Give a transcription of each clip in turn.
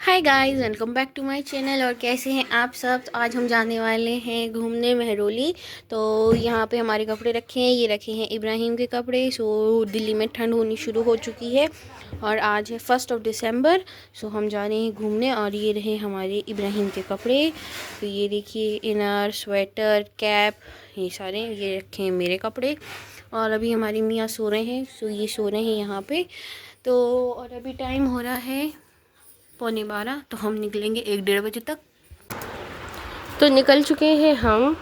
Hi guys, welcome back to my channel. और कैसे हैं आप सब। तो आज हम जाने वाले हैं घूमने महरौली। तो यहाँ पे हमारे कपड़े रखे हैं, ये रखे हैं इब्राहिम के कपड़े। सो दिल्ली में ठंड होनी शुरू हो चुकी है और आज है 1 दिसंबर। सो हम जा रहे हैं घूमने और ये रहे हमारे इब्राहिम के कपड़े। तो ये देखिए, इनर, स्वेटर, कैप, ये सारे ये रखे हैं मेरे कपड़े। और अभी हमारी मियाँ सो रहे हैं। सो ये सो रहे हैं यहाँ पे। तो और अभी टाइम हो रहा है 11:15। तो हम निकलेंगे 1-1:30 बजे तक। तो निकल चुके हैं हम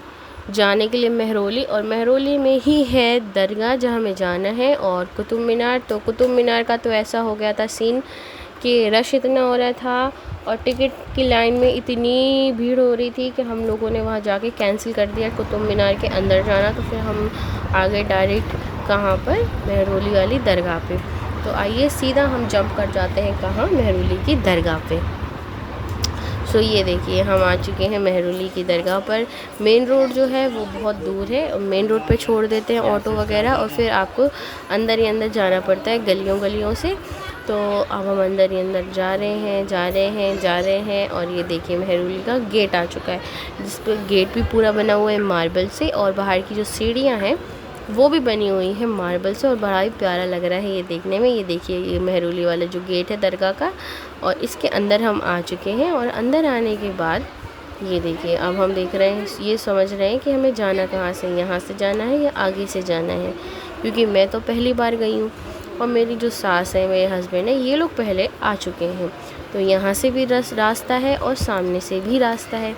जाने के लिए महरौली, और महरौली में ही है दरगाह जहाँ हमें जाना है, और कुतुब मीनार। तो कुतुब मीनार का तो ऐसा हो गया था सीन कि रश इतना हो रहा था और टिकट की लाइन में इतनी भीड़ हो रही थी कि हम लोगों ने वहाँ जाके कैंसिल कर दिया कुतुब मीनार के अंदर जाना। तो फिर हम आ गए डायरेक्ट कहाँ पर, महरौली वाली दरगाह पे। तो आइए सीधा हम जंप कर जाते हैं कहाँ, महरौली की दरगाह पे। सो ये देखिए, हम आ चुके हैं महरौली की दरगाह पर। मेन रोड जो है वो बहुत दूर है, और मेन रोड पे छोड़ देते हैं ऑटो वगैरह, और फिर आपको अंदर ही अंदर जाना पड़ता है गलियों गलियों से। तो अब हम अंदर ही अंदर जा रहे हैं। और ये देखिए, महरौली का गेट आ चुका है, जिस पर गेट भी पूरा बना हुआ है मार्बल से, और बाहर की जो सीढ़ियाँ हैं वो भी बनी हुई है मार्बल से, और बड़ा ही प्यारा लग रहा है ये देखने में। ये देखिए, ये महरौली वाला जो गेट है दरगाह का, और इसके अंदर हम आ चुके हैं। और अंदर आने के बाद ये देखिए, अब हम देख रहे हैं, ये समझ रहे हैं कि हमें जाना कहाँ से, यहाँ से जाना है या आगे से जाना है। क्योंकि मैं तो पहली बार गई हूँ, और मेरी जो सास है, मेरे हस्बैंड है, ये लोग पहले आ चुके हैं। तो यहाँ से भी रास्ता है और सामने से भी रास्ता है।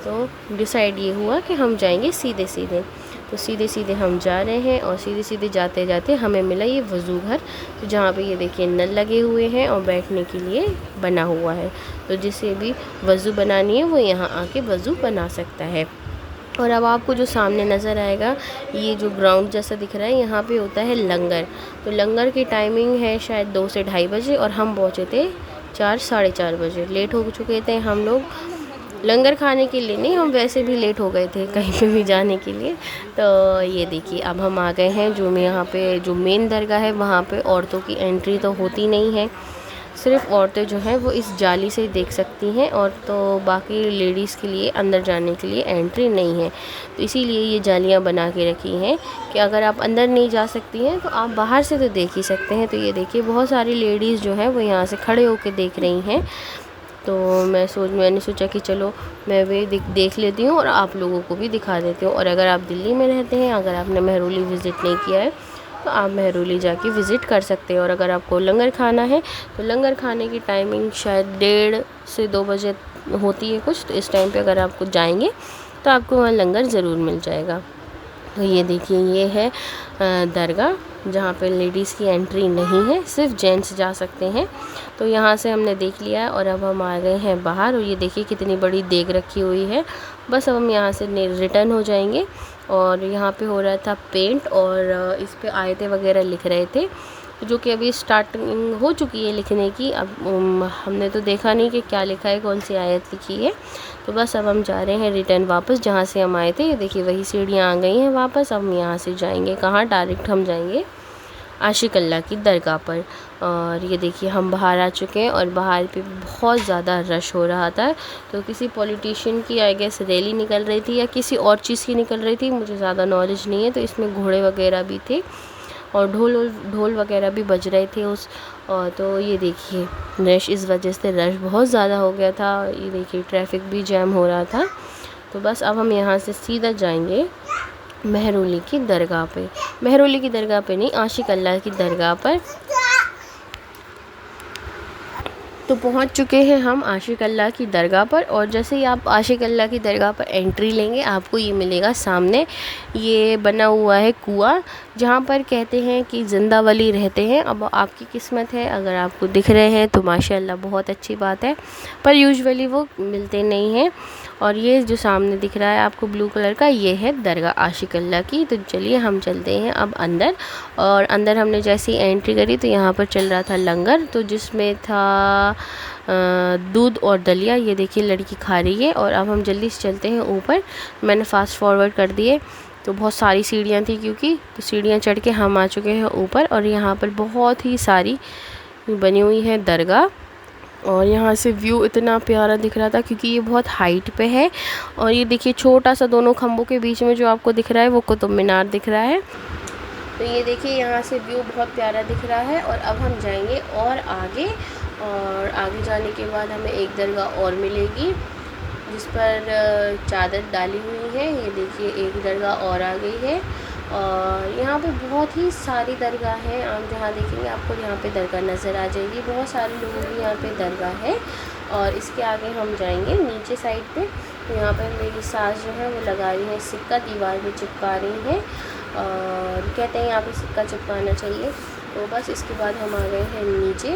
तो डिसाइड ये हुआ कि हम जाएंगे सीधे सीधे। तो सीधे सीधे हम जा रहे हैं, और सीधे सीधे जाते जाते हमें मिला ये वज़ू घर। तो जहाँ पे ये देखिए नल लगे हुए हैं और बैठने के लिए बना हुआ है। तो जिसे भी वज़ू बनानी है वो यहाँ आके वज़ू बना सकता है। और अब आपको जो सामने नज़र आएगा, ये जो ग्राउंड जैसा दिख रहा है, यहाँ पे होता है लंगर। तो लंगर की टाइमिंग है शायद 2 से 2:30 बजे, और हम पहुँचे थे 4 साढ़े 4 बजे। लेट हो चुके थे हम लोग लंगर खाने के लिए, नहीं, हम वैसे भी लेट हो गए थे कहीं पे भी जाने के लिए। तो ये देखिए, अब हम आ गए हैं जो यहाँ पे जो मेन दरगाह है, वहाँ पे औरतों की एंट्री तो होती नहीं है। सिर्फ औरतें जो हैं वो इस जाली से देख सकती हैं, और तो बाकी लेडीज़ के लिए अंदर जाने के लिए एंट्री नहीं है। तो इसीलिए ये जालियाँ बना के रखी हैं कि अगर आप अंदर नहीं जा सकती हैं तो आप बाहर से तो देख ही सकते हैं। तो ये देखिए, बहुत सारी लेडीज़ जो हैं वो यहाँ से खड़े होकर देख रही हैं। तो मैंने सोचा कि चलो मैं भी देख लेती हूँ और आप लोगों को भी दिखा देती हूँ। और अगर आप दिल्ली में रहते हैं, अगर आपने महरौली विज़िट नहीं किया है, तो आप महरौली जाके विज़िट कर सकते हैं। और अगर आपको लंगर खाना है, तो लंगर खाने की टाइमिंग शायद 1:30 से 2 बजे होती है कुछ। तो इस टाइम पे अगर आपको जाएंगे तो आपको वहाँ लंगर ज़रूर मिल जाएगा। तो ये देखिए, ये है दरगाह, जहाँ पे लेडीज़ की एंट्री नहीं है, सिर्फ जेंट्स जा सकते हैं। तो यहाँ से हमने देख लिया है, और अब हम आ गए हैं बाहर। और ये देखिए कितनी बड़ी देग रखी हुई है। बस अब हम यहाँ से रिटर्न हो जाएंगे। और यहाँ पे हो रहा था पेंट, और इस पे आयतें वगैरह लिख रहे थे, जो कि अभी स्टार्टिंग हो चुकी है लिखने की। अब हमने तो देखा नहीं कि क्या लिखा है, कौन सी आयत लिखी है। तो बस अब हम जा रहे हैं रिटर्न वापस जहाँ से हम आए थे। ये देखिए, वही सीढ़ियाँ आ गई हैं वापस। अब हम यहाँ से जाएंगे कहाँ, डायरेक्ट हम जाएंगे आशिक अल्लाह की दरगाह पर। और ये देखिए, हम बाहर आ चुके हैं, और बाहर पे बहुत ज़्यादा रश हो रहा था। तो किसी पॉलिटिशियन की आई गेस रैली निकल रही थी, या किसी और चीज़ की निकल रही थी, मुझे ज़्यादा नॉलेज नहीं है। तो इसमें घोड़े वगैरह भी थे, और ढोल वगैरह भी बज रहे थे उस। और तो ये देखिए, रश, इस वजह से रश बहुत ज़्यादा हो गया था। ये देखिए, ट्रैफिक भी जैम हो रहा था। तो बस अब हम यहाँ से सीधा जाएंगे महरौली की दरगाह पे। महरौली की दरगाह पे नहीं, आशिक अल्लाह की दरगाह पर। तो पहुंच चुके हैं हम आशिक अल्लाह की दरगाह पर। और जैसे ही आप आशिक अल्लाह की दरगाह पर एंट्री लेंगे, आपको ये मिलेगा सामने, ये बना हुआ है कुआं, जहाँ पर कहते हैं कि ज़िंदा वली रहते हैं। अब आपकी किस्मत है, अगर आपको दिख रहे हैं तो माशाल्लाह बहुत अच्छी बात है, पर यूजुअली वो मिलते नहीं हैं। और ये जो सामने दिख रहा है आपको ब्लू कलर का, ये है दरगाह आशिक अल्लाह की। तो चलिए हम चलते हैं अब अंदर। और अंदर हमने जैसे ही एंट्री करी तो यहाँ पर चल रहा था लंगर, तो जिसमें था दूध और दलिया। ये देखिए, लड़की खा रही है। और अब हम जल्दी से चलते हैं ऊपर। मैंने फ़ास्ट फॉरवर्ड कर दिए, तो बहुत सारी सीढ़ियाँ थी क्योंकि, तो सीढ़ियाँ चढ़ के हम आ चुके हैं ऊपर। और यहाँ पर बहुत ही सारी बनी हुई है दरगाह। और यहाँ से व्यू इतना प्यारा दिख रहा था क्योंकि ये बहुत हाइट पे है। और ये देखिए छोटा सा दोनों खम्भों के बीच में जो आपको दिख रहा है वो कुतुब मीनार दिख रहा है। तो ये देखिए यहाँ से व्यू बहुत प्यारा दिख रहा है। और अब हम जाएंगे और आगे जाने के बाद हमें एक दरगाह और मिलेगी जिस पर चादर डाली हुई है। ये देखिए एक दरगाह और आ गई है। और यहाँ पे बहुत ही सारी दरगाह हैं, आप जहाँ देखेंगे आपको यहाँ पे दरगाह नज़र आ जाएगी। बहुत सारे लोगों की यहाँ पे दरगाह है। और इसके आगे हम जाएंगे नीचे साइड पे। तो यहाँ पे मेरी सास जो है वो लगा रही है सिक्का, दीवार में चिपका रही हैं और कहते हैं यहाँ पे सिक्का चिपकाना चाहिए। तो बस इसके बाद हम आ गए हैं नीचे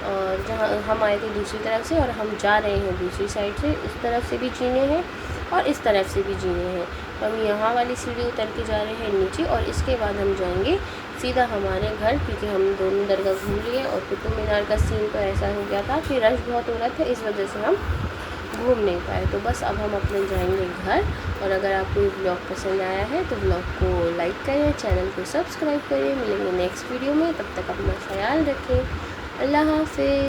और जहाँ हम आए थे दूसरी तरफ से और हम जा रहे हैं दूसरी साइड से। इस तरफ से भी जीने हैं और इस तरफ से भी जीने हैं। तो हम यहाँ वाली सीढ़ी उतर के जा रहे हैं नीचे और इसके बाद हम जाएंगे सीधा हमारे घर, क्योंकि हम दोनों दरगाह घूम लिए और कुतुब मीनार का सीन तो ऐसा हो गया था कि रश बहुत हो रहा था, इस वजह से हम घूम नहीं पाए। तो बस अब हम अपने जाएंगे घर। और अगर आपको ये ब्लॉग पसंद आया है तो ब्लॉग को लाइक करें, चैनल को सब्सक्राइब करें। मिलेंगे नेक्स्ट वीडियो में, तब तक अपना ख्याल रखें। अल्लाह हाफ़िज़।